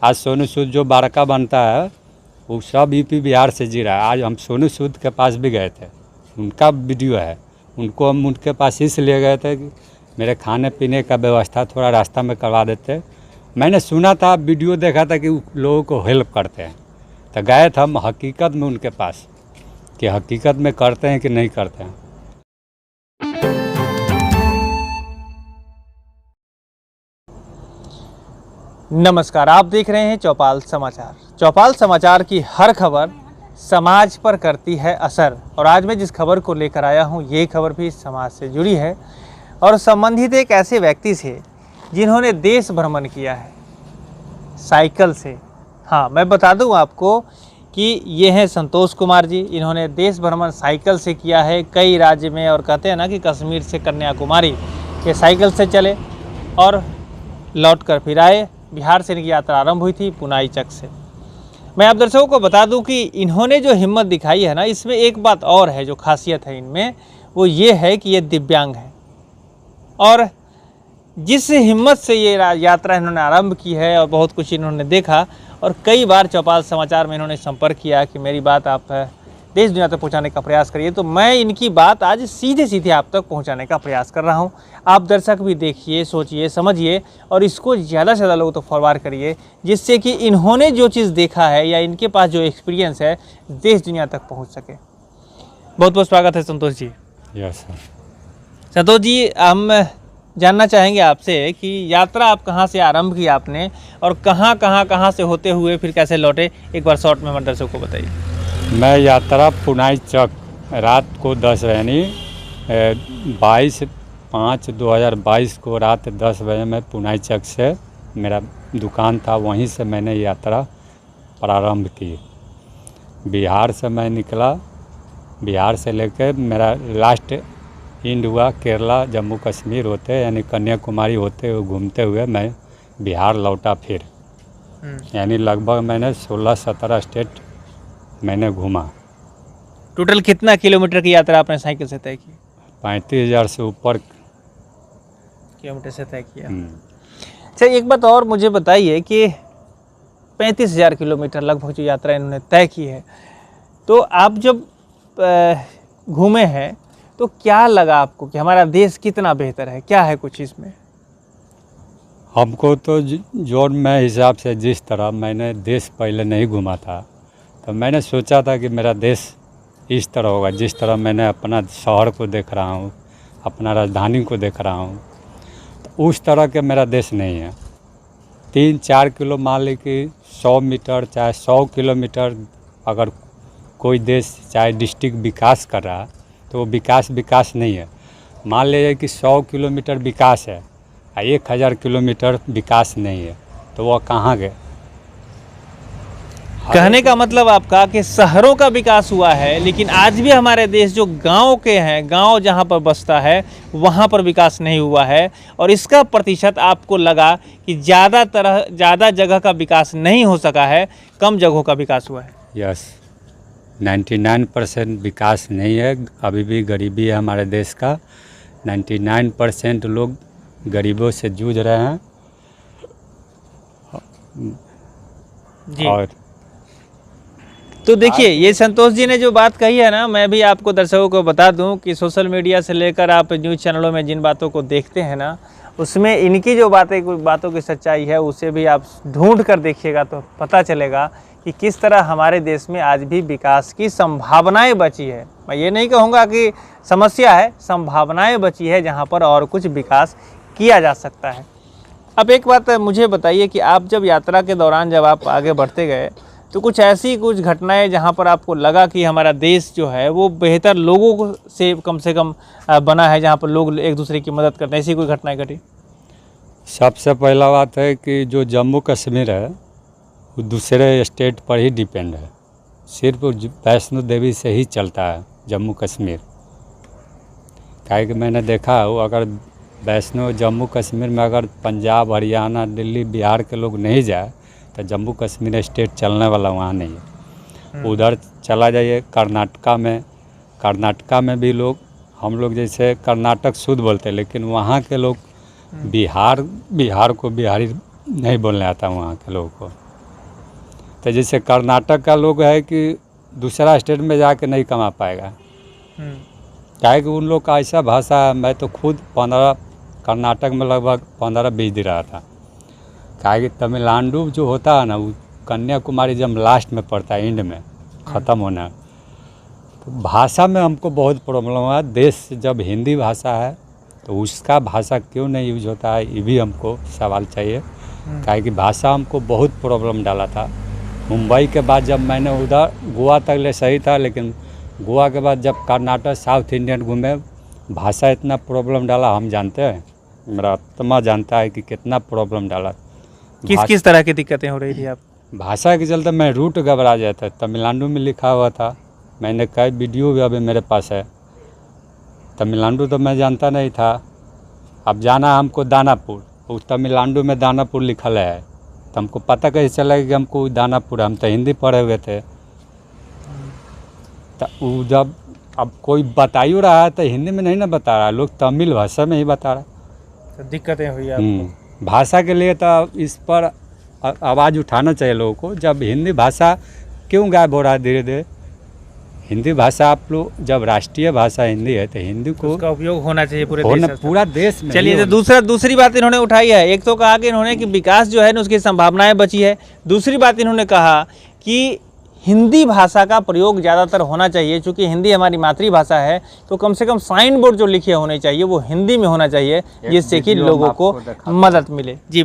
आज सोनू सूद जो बारका बनता है वो सब यूपी बिहार से जी रहा है। आज हम सोनू सूद के पास भी गए थे, उनका वीडियो है, उनको हम उनके पास इसलिए गए थे कि मेरे खाने पीने का व्यवस्था थोड़ा रास्ता में करवा देते। मैंने सुना था, वीडियो देखा था कि लोगों को हेल्प करते हैं, तो गए थे हम हकीकत में उनके पास कि हकीकत में करते हैं कि नहीं करते हैं। नमस्कार, आप देख रहे हैं चौपाल समाचार। चौपाल समाचार की हर खबर समाज पर करती है असर, और आज मैं जिस खबर को लेकर आया हूं, ये खबर भी समाज से जुड़ी है और संबंधित एक ऐसे व्यक्ति से जिन्होंने देश भ्रमण किया है साइकिल से। हाँ, मैं बता दूं आपको कि ये हैं संतोष कुमार जी। इन्होंने देश भ्रमण साइकिल से किया है कई राज्य में, और कहते हैं ना कि कश्मीर से कन्याकुमारी ये साइकिल से चले और लौट कर फिर आए। बिहार से इनकी यात्रा आरंभ हुई थी पुनाई चक से। मैं आप दर्शकों को बता दूं कि इन्होंने जो हिम्मत दिखाई है ना, इसमें एक बात और है जो खासियत है इनमें, वो ये है कि ये दिव्यांग है। और जिस हिम्मत से ये यात्रा इन्होंने आरंभ की है और बहुत कुछ इन्होंने देखा, और कई बार चौपाल समाचार में इन्होंने संपर्क किया कि मेरी बात आप देश दुनिया तक पहुंचाने का प्रयास करिए, तो मैं इनकी बात आज सीधे सीधे आप तक पहुंचाने का प्रयास कर रहा हूं। आप दर्शक भी देखिए, सोचिए, समझिए और इसको ज़्यादा से ज़्यादा लोगों तक फॉरवर्ड करिए, जिससे कि इन्होंने जो चीज़ देखा है या इनके पास जो एक्सपीरियंस है देश दुनिया तक पहुँच सके। बहुत बहुत स्वागत है संतोष जी। Yes sir. संतोष जी, हम जानना चाहेंगे आपसे कि यात्रा आप कहाँ से आरंभ की आपने, और कहाँ से होते हुए फिर कैसे लौटे, एक बार शॉर्ट में दर्शकों को बताइए। मैं यात्रा पुनाई चक रात को 10 यानी 22/5/2022 को रात 10 बजे मैं पुनाई चक से, मेरा दुकान था वहीं से मैंने यात्रा प्रारंभ की। बिहार से मैं निकला, बिहार से लेकर मेरा लास्ट एंड हुआ केरला जम्मू कश्मीर होते यानी कन्याकुमारी होते हुए घूमते हुए मैं बिहार लौटा फिर। यानी लगभग मैंने 16-17 स्टेट मैंने घूमा। टोटल कितना किलोमीटर की यात्रा आपने साइकिल से तय की? 35,000 से ऊपर किलोमीटर से तय किया। अच्छा, एक बात और मुझे बताइए कि 35,000 किलोमीटर लगभग जो यात्रा इन्होंने तय की है, तो आप जब घूमे हैं तो क्या लगा आपको कि हमारा देश कितना बेहतर है, क्या है कुछ इसमें? हमको तो जो मैं हिसाब से जिस तरह मैंने देश पहले नहीं घूमा था, तो मैंने सोचा था कि मेरा देश इस तरह होगा जिस तरह मैंने अपना शहर को देख रहा हूँ, अपना राजधानी को देख रहा हूँ, तो उस तरह के मेरा देश नहीं है। 3-4 किलो मान ली कि 100 मीटर चाहे 100 किलोमीटर अगर कोई देश चाहे डिस्ट्रिक्ट विकास कर रहा है तो वो विकास नहीं है। मान लीजिए कि 100 किलोमीटर विकास है और 1000 किलोमीटर विकास नहीं है, तो वह कहाँ गए? कहने का मतलब आपका कि शहरों का विकास हुआ है, लेकिन आज भी हमारे देश जो गांव के हैं, गांव जहां पर बसता है वहां पर विकास नहीं हुआ है। और इसका प्रतिशत आपको लगा कि ज़्यादा जगह का विकास नहीं हो सका है, कम जगहों का विकास हुआ है। यस, 99% विकास नहीं है। अभी भी गरीबी है हमारे देश का। 99% लोग गरीबों से जूझ रहे हैं जी। और तो देखिए, ये संतोष जी ने जो बात कही है ना, मैं भी आपको दर्शकों को बता दूं कि सोशल मीडिया से लेकर आप न्यूज़ चैनलों में जिन बातों को देखते हैं ना, उसमें इनकी जो बातों की सच्चाई है उसे भी आप ढूंढ कर देखिएगा तो पता चलेगा कि किस तरह हमारे देश में आज भी विकास की संभावनाएं बची है। मैं ये नहीं कहूँगा कि समस्या है, संभावनाएं बची है जहाँ पर और कुछ विकास किया जा सकता है। अब एक बात मुझे बताइए कि आप जब यात्रा के दौरान जब आप आगे बढ़ते गए, तो कुछ ऐसी घटनाएं जहां पर आपको लगा कि हमारा देश जो है वो बेहतर लोगों से कम बना है, जहां पर लोग एक दूसरे की मदद करते हैं, ऐसी कोई घटनाएं घटी? सबसे पहला बात है कि जो जम्मू कश्मीर है वो दूसरे स्टेट पर ही डिपेंड है। सिर्फ वैष्णो देवी से ही चलता है जम्मू कश्मीर। काहे कि मैंने देखा हो, अगर वैष्णो जम्मू कश्मीर में अगर पंजाब, हरियाणा, दिल्ली, बिहार के लोग नहीं जाए तो जम्मू कश्मीर स्टेट चलने वाला वहाँ नहीं है। उधर चला जाइए कर्नाटका में भी लोग, हम लोग जैसे कर्नाटक शुद्ध बोलते हैं, लेकिन वहाँ के लोग बिहार को बिहारी नहीं बोलने आता वहाँ के लोगों को। तो जैसे कर्नाटक का लोग है कि दूसरा स्टेट में जाके नहीं कमा पाएगा, क्या है कि उन लोग का ऐसा भाषा है। मैं तो खुद कर्नाटक में लगभग 15-20 दिन रहा था। क्या है कि तमिलनाडु जो होता है ना, वो कन्याकुमारी जब लास्ट में पड़ता है, एंड में ख़त्म होना, तो भाषा में हमको बहुत प्रॉब्लम हुआ। देश जब हिंदी भाषा है तो उसका भाषा क्यों नहीं यूज होता है, ये भी हमको सवाल चाहिए। क्या है कि भाषा हमको बहुत प्रॉब्लम डाला था। मुंबई के बाद जब मैंने उधर गोवा तक ले सही था, लेकिन गोवा के बाद जब कर्नाटक साउथ इंडियन घूमे, भाषा इतना प्रॉब्लम डाला, हम जानते हैं, मेरा आत्मा जानता है कि कितना प्रॉब्लम डाला। किस तरह की दिक्कतें हो रही थी आप? भाषा के चलते मैं रूट घबरा जाता। तमिलनाडु में लिखा हुआ था, मैंने कई वीडियो भी अभी मेरे पास है। तमिलनाडु तो मैं जानता नहीं था। अब जाना हमको दानापुर, उस तमिलनाडु में दानापुर लिखल है, तो हमको पता कैसे चला कि हमको दानापुर, हम तो हिंदी पढ़े हुए थे। तो वो जब अब कोई बता ही रहा है तो हिंदी में नहीं ना बता रहा, लोग तमिल भाषा में ही बता रहा। तो दिक्कतें हुई आपको? भाषा के लिए तो इस पर आवाज़ उठाना चाहिए लोगों को। जब हिंदी भाषा क्यों गायब हो रहा है धीरे धीरे? हिंदी भाषा आप लोग, जब राष्ट्रीय भाषा हिंदी है तो हिंदी को उसका उपयोग होना चाहिए पूरा देश में। चलिए, तो दूसरी बात इन्होंने उठाई है। एक तो कहा कि इन्होंने कि विकास जो है ना उसकी संभावनाएं बची है। दूसरी बात इन्होंने कहा कि हिंदी भाषा का प्रयोग ज़्यादातर होना चाहिए, चूँकि हिंदी हमारी मातृभाषा है, तो कम से कम साइन बोर्ड जो लिखे होने चाहिए वो हिंदी में होना चाहिए, जिससे कि लोगों को मदद मिले। जी,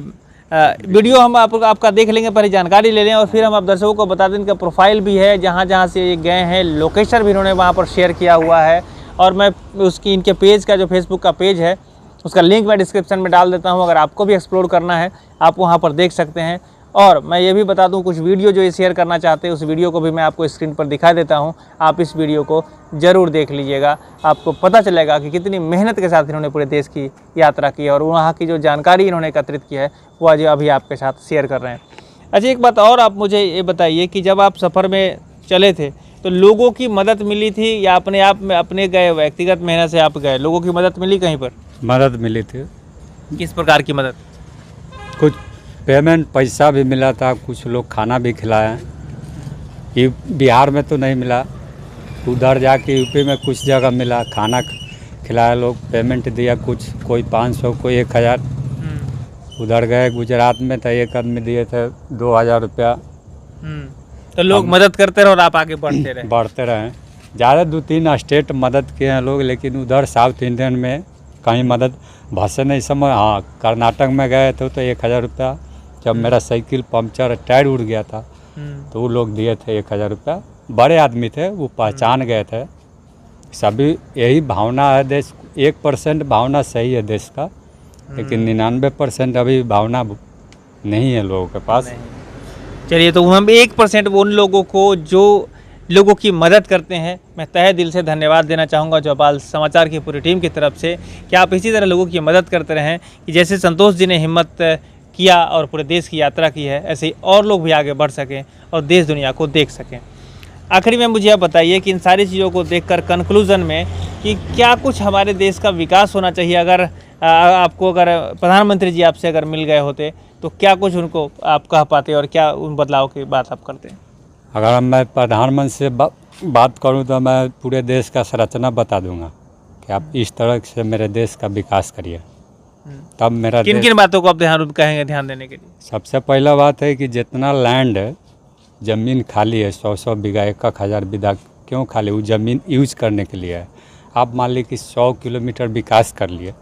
वीडियो हम आपका देख लेंगे, पहले जानकारी ले लें और फिर हम आप दर्शकों को बता दें। इनका प्रोफाइल भी है, जहाँ से ये गए हैं, लोकेशन भी इन्होंने वहाँ पर शेयर किया हुआ है। और मैं उसकी इनके पेज का, जो फेसबुक का पेज है, उसका लिंक मैं डिस्क्रिप्शन में डाल देता हूँ। अगर आपको भी एक्सप्लोर करना है, आप वहाँ पर देख सकते हैं। और मैं ये भी बता दूं, कुछ वीडियो जो ये शेयर करना चाहते हैं, उस वीडियो को भी मैं आपको स्क्रीन पर दिखा देता हूं। आप इस वीडियो को ज़रूर देख लीजिएगा, आपको पता चलेगा कि कितनी मेहनत के साथ इन्होंने पूरे देश की यात्रा की है और वहाँ की जो जानकारी इन्होंने एकत्रित की है वो आज अभी आपके साथ शेयर कर रहे हैं। अच्छा, एक बात और आप मुझे ये बताइए कि जब आप सफ़र में चले थे तो लोगों की मदद मिली थी या अपने आप में अपने गए, व्यक्तिगत मेहनत से आप गए? लोगों की मदद मिली कहीं पर? मदद मिली थी। किस प्रकार की मदद? कुछ पेमेंट, पैसा भी मिला था, कुछ लोग खाना भी खिलाया। ये बिहार में तो नहीं मिला, उधर जाके यूपी में कुछ जगह मिला, खाना खिलाया, लोग पेमेंट दिया, कुछ कोई 500, कोई 1000। उधर गए गुजरात में तो एक आदमी दिए थे 2000 रुपया। तो लोग मदद करते रहे और आप आगे बढ़ते रहे। ज़्यादा 2-3 स्टेट मदद किए हैं लोग, लेकिन उधर साउथ इंडियन में कहीं मदद भाषा नहीं समझ। हाँ, कर्नाटक में गए थे तो 1000 रुपया। जब मेरा साइकिल पंक्चर, टायर उड़ गया था, तो वो लोग दिए थे 1000 रुपया। बड़े आदमी थे, वो पहचान गए थे। सभी यही भावना है देश। 1% भावना सही है देश का, लेकिन 99% अभी भावना नहीं है लोगों के पास। चलिए, तो हम 1% उन लोगों को जो लोगों की मदद करते हैं, मैं तहे दिल से धन्यवाद देना चाहूँगा चौपाल समाचार की पूरी टीम की तरफ से कि आप इसी तरह लोगों की मदद करते रहें कि जैसे संतोष जी ने हिम्मत किया और पूरे देश की यात्रा की है, ऐसे ही और लोग भी आगे बढ़ सकें और देश दुनिया को देख सकें। आखिरी में मुझे आप बताइए कि इन सारी चीज़ों को देखकर कंक्लूज़न में कि क्या कुछ हमारे देश का विकास होना चाहिए? अगर आपको, अगर प्रधानमंत्री जी आपसे अगर मिल गए होते तो क्या कुछ उनको आप कह पाते और क्या उन बदलाव की बात आप करते? अगर मैं प्रधानमंत्री से बात करूं तो मैं पूरे देश का संरचना बता दूंगा कि आप इस तरह से मेरे देश का विकास करिए, तब मेरा किन किन बातों को आप ध्यान देने के लिए? सबसे पहला बात है कि जितना लैंड ज़मीन खाली है, 100 बीघा, 1000 बीघा क्यों खाली? वो ज़मीन यूज करने के लिए है। आप मान लीजिए कि 100 किलोमीटर विकास कर लिए,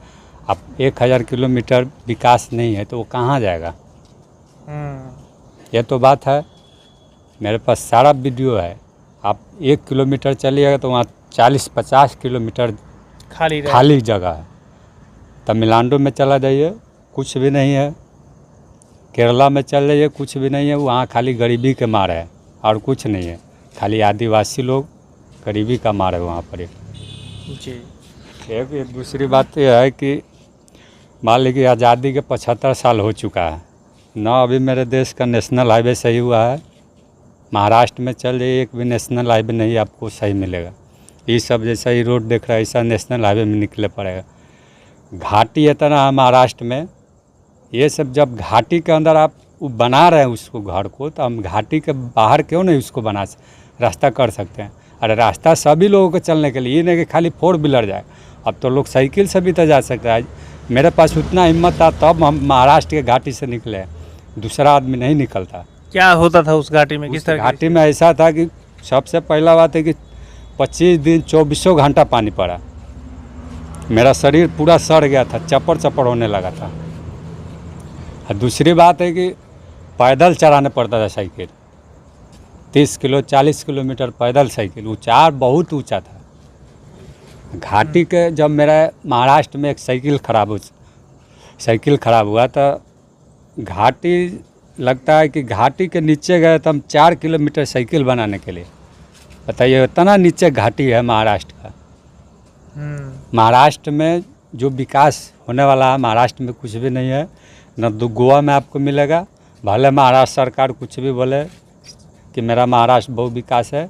अब 1000 किलोमीटर विकास नहीं है तो वो कहाँ जाएगा? ये तो बात है। मेरे पास सारा वीडियो है। आप 1 किलोमीटर चलिएगा तो वहाँ 40-50 किलोमीटर खाली जगह है। तमिलनाडु में चला जाइए, कुछ भी नहीं है। केरला में चल जाइए, कुछ भी नहीं है। वहाँ खाली गरीबी के मार है और कुछ नहीं है, खाली आदिवासी लोग गरीबी का मार है वहाँ पर। जी। एक दूसरी बात यह है कि मान लीजिए आज़ादी के 75 साल हो चुका है ना, अभी मेरे देश का नेशनल हाईवे सही हुआ है। महाराष्ट्र में चल जाइए, एक भी नेशनल हाईवे नहीं आपको सही मिलेगा। ये सब जैसा ही रोड देख रहा है, ऐसा नेशनल हाईवे में निकले पड़ेगा। घाटी इतना है महाराष्ट्र में, ये सब जब घाटी के अंदर आप वो बना रहे हैं उसको घर को, तो हम घाटी के बाहर क्यों नहीं उसको रास्ता कर सकते हैं। अरे रास्ता सभी लोगों को चलने के लिए, ये नहीं कि खाली 4 व्हीलर जाए। अब तो लोग साइकिल से भी तो जा सकता है। मेरे पास उतना हिम्मत था तब हम महाराष्ट्र के घाटी से निकले, दूसरा आदमी नहीं निकलता। क्या होता था उस घाटी में, किस उस तरह घाटी में ऐसा था कि सबसे पहला बात है कि 25 दिन 24 घंटा पानी पड़ा। मेरा शरीर पूरा सड़ गया था, चप्पड़ चप्पड़ होने लगा था। और दूसरी बात है कि पैदल चलाने पड़ता था साइकिल, 30 किलो 40 किलोमीटर पैदल साइकिल, ऊंचा बहुत ऊंचा था। घाटी के जब मेरा महाराष्ट्र में एक साइकिल खराब हुआ तो घाटी लगता है कि घाटी के नीचे गए तो हम 4 किलोमीटर साइकिल बनाने के लिए। बताइए इतना नीचे घाटी है महाराष्ट्र का। महाराष्ट्र में जो विकास होने वाला है, महाराष्ट्र में कुछ भी नहीं है। न तो गोवा में आपको मिलेगा, भले महाराष्ट्र सरकार कुछ भी बोले कि मेरा महाराष्ट्र बहुत विकास है।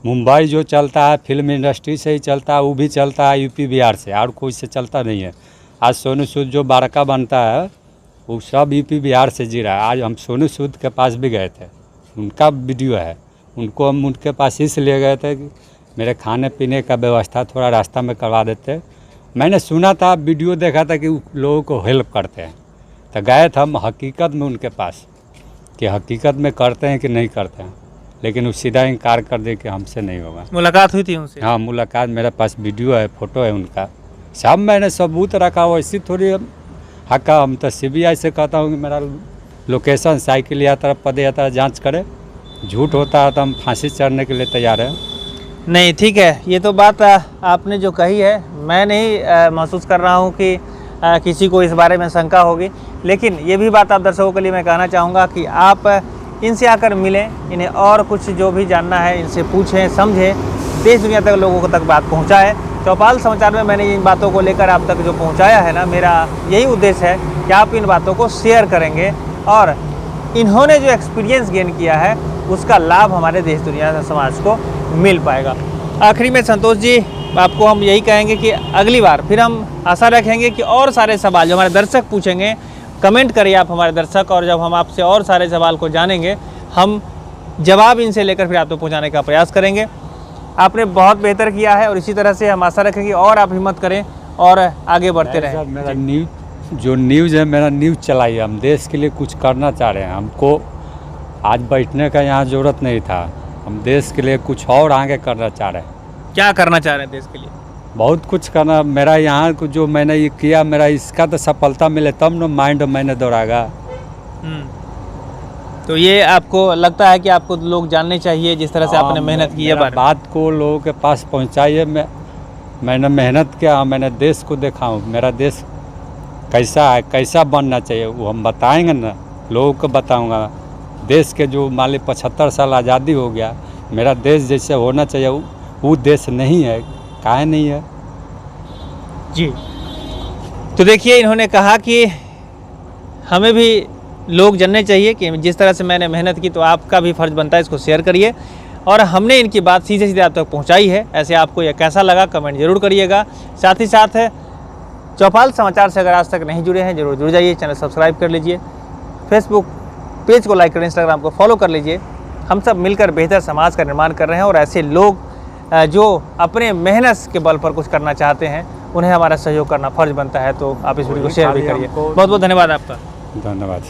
मुंबई जो चलता है फिल्म इंडस्ट्री से ही चलता है, वो भी चलता है यूपी बिहार से, और कोई से चलता नहीं है। आज सोनू सूद जो बारका बनता है वो सब यूपी बिहार से जी रहा है। आज हम सोनू सूद के पास भी गए थे, उनका वीडियो है। उनको हम उनके पास इसलिए गए थे कि मेरे खाने पीने का व्यवस्था थोड़ा रास्ता में करवा देते। मैंने सुना था, वीडियो देखा था कि लोगों को हेल्प करते हैं, तो गए थे हम हकीकत में उनके पास कि हकीकत में करते हैं कि नहीं करते हैं। लेकिन वो सीधा इनकार कर दे कि हमसे नहीं होगा। मुलाकात हुई थी उनसे? हाँ, मुलाकात, मेरे पास वीडियो है, फ़ोटो है उनका, सब मैंने सबूत रखा। वैसी थोड़ी हका, हम तो CBI से कहता हूँ कि मेरा लोकेशन साइकिल यात्रा पद यात्रा जांच करे। झूठ होता है तो हम फांसी चढ़ने के लिए तैयार हैं। नहीं, ठीक है, ये तो बात आपने जो कही है, मैं नहीं महसूस कर रहा हूँ कि किसी को इस बारे में शंका होगी। लेकिन ये भी बात आप दर्शकों के लिए मैं कहना चाहूँगा कि आप इनसे आकर मिलें, इन्हें और कुछ जो भी जानना है इनसे पूछें, समझें, देश दुनिया तक लोगों तक बात पहुँचाएँ। चौपाल समाचार में मैंने इन बातों को लेकर आप तक जो पहुँचाया है ना, मेरा यही उद्देश्य है कि आप इन बातों को शेयर करेंगे और इन्होंने जो एक्सपीरियंस गेन किया है उसका लाभ हमारे देश दुनिया समाज को मिल पाएगा। आखिरी में संतोष जी, आपको हम यही कहेंगे कि अगली बार फिर हम आशा रखेंगे कि और सारे सवाल जो हमारे दर्शक पूछेंगे, कमेंट करिए आप हमारे दर्शक, और जब हम आपसे और सारे सवाल को जानेंगे हम जवाब इनसे लेकर फिर आप तक पहुँचाने का प्रयास करेंगे। आपने बहुत बेहतर किया है और इसी तरह से हम आशा रखेंगे और आप हिम्मत करें और आगे बढ़ते रहें। मेरा न्यूज़ है, मेरा न्यूज़ चलाइए। हम देश के लिए कुछ करना चाह रहे हैं, हमको आज बैठने का यहाँ ज़रूरत नहीं था। हम देश के लिए कुछ और आगे करना चाह रहे हैं। क्या करना चाह रहे हैं देश के लिए? बहुत कुछ करना। मेरा यहाँ को जो मैंने ये किया, मेरा इसका तो सफलता मिले तब न माइंड मैंने दौड़ागा। तो ये आपको लगता है कि आपको लोग जानने चाहिए जिस तरह से आपने मेहनत की है? बात को लोगों के पास पहुँचाइए। मैंने मेहनत किया, मैंने देश को देखा हूँ, मेरा देश कैसा है, कैसा बनना चाहिए वो हम बताएंगे ना, लोगों को बताऊँगा। देश के जो मान ली 75 साल आज़ादी हो गया, मेरा देश जैसे होना चाहिए वो देश नहीं है, काहे नहीं है जी। तो देखिए, इन्होंने कहा कि हमें भी लोग जानने चाहिए कि जिस तरह से मैंने मेहनत की, तो आपका भी फ़र्ज़ बनता है इसको शेयर करिए। और हमने इनकी बात सीधे सीधे आप तक पहुंचाई है। ऐसे आपको यह कैसा लगा कमेंट जरूर करिएगा। साथ ही साथ चौपाल समाचार से अगर आज तक नहीं जुड़े हैं जरूर जुड़ जाइए, चैनल सब्सक्राइब कर लीजिए, फेसबुक पेज को लाइक करें, इंस्टाग्राम को फॉलो कर लीजिए। हम सब मिलकर बेहतर समाज का निर्माण कर रहे हैं और ऐसे लोग जो अपने मेहनत के बल पर कुछ करना चाहते हैं उन्हें हमारा सहयोग करना फ़र्ज़ बनता है। तो आप इस वीडियो को शेयर भी करिए। बहुत बहुत धन्यवाद आपका। धन्यवाद।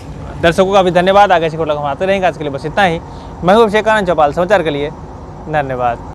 दर्शकों का भी धन्यवाद। आगे से हम आते रहेंगे। आज के लिए बस इतना ही। मैं हूं अभिषेक आनंद, चौपाल समाचार के लिए धन्यवाद।